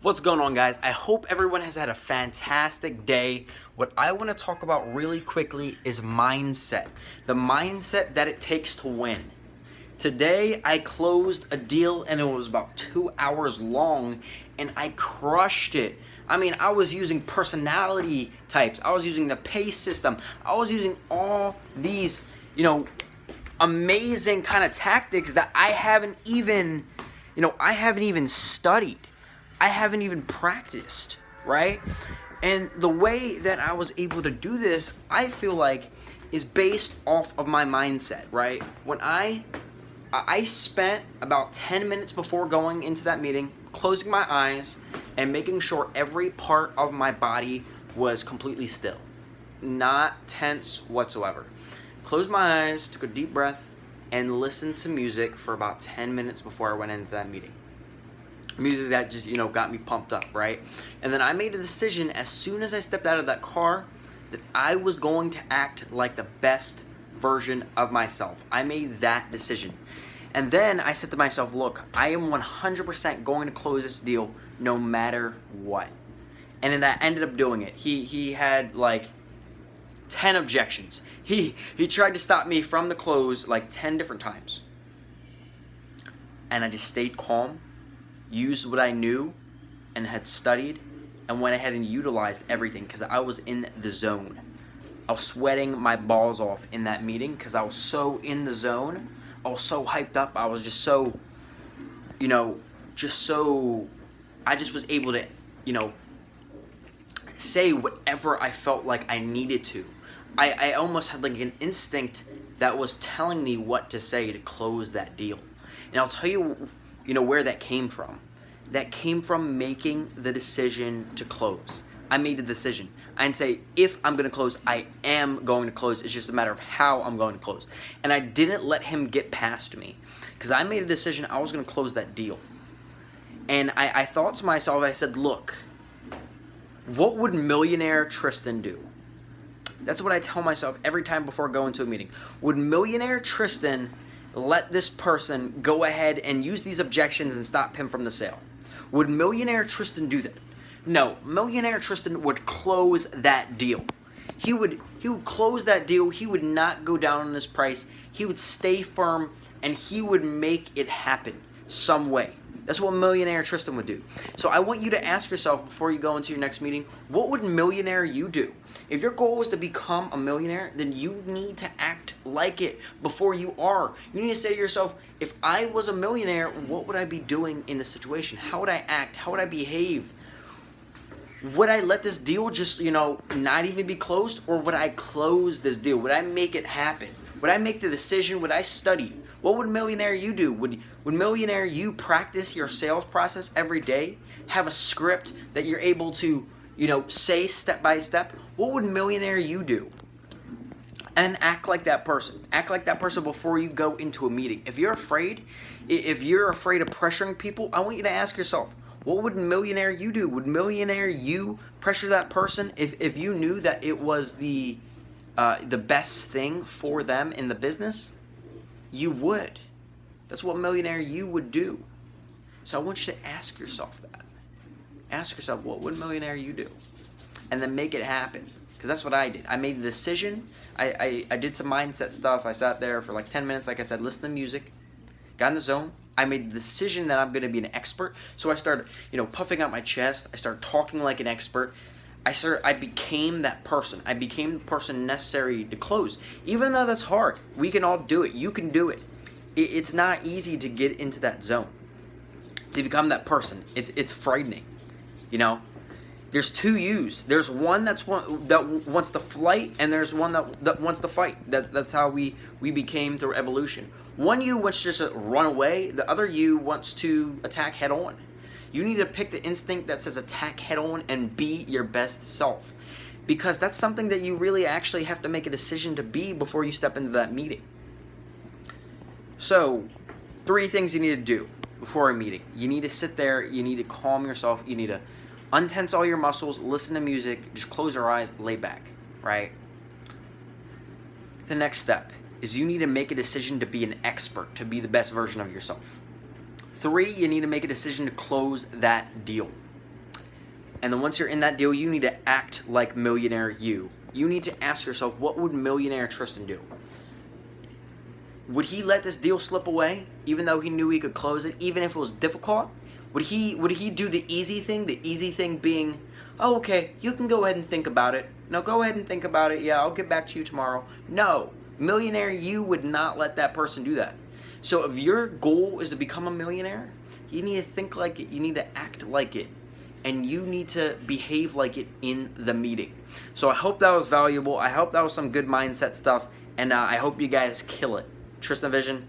What's going on, guys? I hope everyone has had a fantastic day. What I want to talk about really quickly is mindset. The mindset that it takes to win. Today, I closed a deal and it was about 2 hours long and I crushed it. I mean, I was using personality types. I was using the PACE system. I was using all these, amazing kind of tactics that I haven't even studied. I haven't even practiced, right? And the way that I was able to do this, I feel like, is based off of my mindset, right? When I spent about 10 minutes before going into that meeting, closing my eyes and making sure every part of my body was completely still, not tense whatsoever. Closed my eyes, took a deep breath, and listened to music for about 10 minutes before I went into that meeting. Music that just, got me pumped up, right? And then I made a decision as soon as I stepped out of that car that I was going to act like the best version of myself. I made that decision. And then I said to myself, look, I am 100% going to close this deal no matter what. And then I ended up doing it. He had like 10 objections. He tried to stop me from the close like 10 different times. And I just stayed calm, used what I knew and had studied, and went ahead and utilized everything because I was in the zone. I was sweating my balls off in that meeting because I was so in the zone. I was so hyped up. I was just so, I just was able to, say whatever I felt like I needed to. I almost had like an instinct that was telling me what to say to close that deal. And I'll tell you, where that came from. That came from making the decision to close. I made the decision. I didn't say, if I'm going to close, I am going to close. It's just a matter of how I'm going to close. And I didn't let him get past me. Because I made a decision I was going to close that deal. And I thought to myself, I said, look, what would millionaire Tristan do? That's what I tell myself every time before going to a meeting. Would millionaire Tristan let this person go ahead and use these objections and stop him from the sale? Would millionaire Tristan do that? No, millionaire Tristan would close that deal. He would close that deal. He would not go down on his price. He would stay firm and he would make it happen some way. That's what millionaire Tristan would do. So I want you to ask yourself before you go into your next meeting, what would millionaire you do? If your goal is to become a millionaire, then you need to act like it before you are. You need to say to yourself, if I was a millionaire, what would I be doing in this situation? How would I act? How would I behave? Would I let this deal just, not even be closed? Or would I close this deal? Would I make it happen? Would I make the decision? Would I study? What would millionaire you do? Would millionaire you practice your sales process every day? Have a script that you're able to, say step by step? What would millionaire you do? And act like that person. Act like that person before you go into a meeting. If you're afraid of pressuring people, I want you to ask yourself, what would millionaire you do? Would millionaire you pressure that person if you knew that it was the best thing for them in the business? You would. That's what millionaire you would do. So I want you to ask yourself that. Ask yourself, what would millionaire you do? And then make it happen. Because that's what I did. I made the decision. I did some mindset stuff. I sat there for like 10 minutes, like I said, listened to music, got in the zone. I made the decision that I'm going to be an expert. So I started, puffing out my chest. I started talking like an expert. I became that person. I became the person necessary to close. Even though that's hard, we can all do it. You can do it. It's not easy to get into that zone, to become that person. It's frightening, There's two yous. There's one that wants the flight, and there's one that wants the fight. That's how we became through evolution. One you wants just to run away. The other you wants to attack head on. You need to pick the instinct that says attack head on and be your best self. Because that's something that you really actually have to make a decision to be before you step into that meeting. So, 3 things you need to do before a meeting. You need to sit there, you need to calm yourself, you need to untense all your muscles, listen to music, just close your eyes, lay back, right? The next step is you need to make a decision to be an expert, to be the best version of yourself. 3, you need to make a decision to close that deal. And then once you're in that deal, you need to act like millionaire you. You need to ask yourself, what would millionaire Tristan do? Would he let this deal slip away, even though he knew he could close it, even if it was difficult? Would he do the easy thing? The easy thing being, oh, okay, you can go ahead and think about it. No, go ahead and think about it. Yeah, I'll get back to you tomorrow. No, millionaire you would not let that person do that. So if your goal is to become a millionaire, you need to think like it. You need to act like it. And you need to behave like it in the meeting. So I hope that was valuable. I hope that was some good mindset stuff. And I hope you guys kill it. Tristan Vision,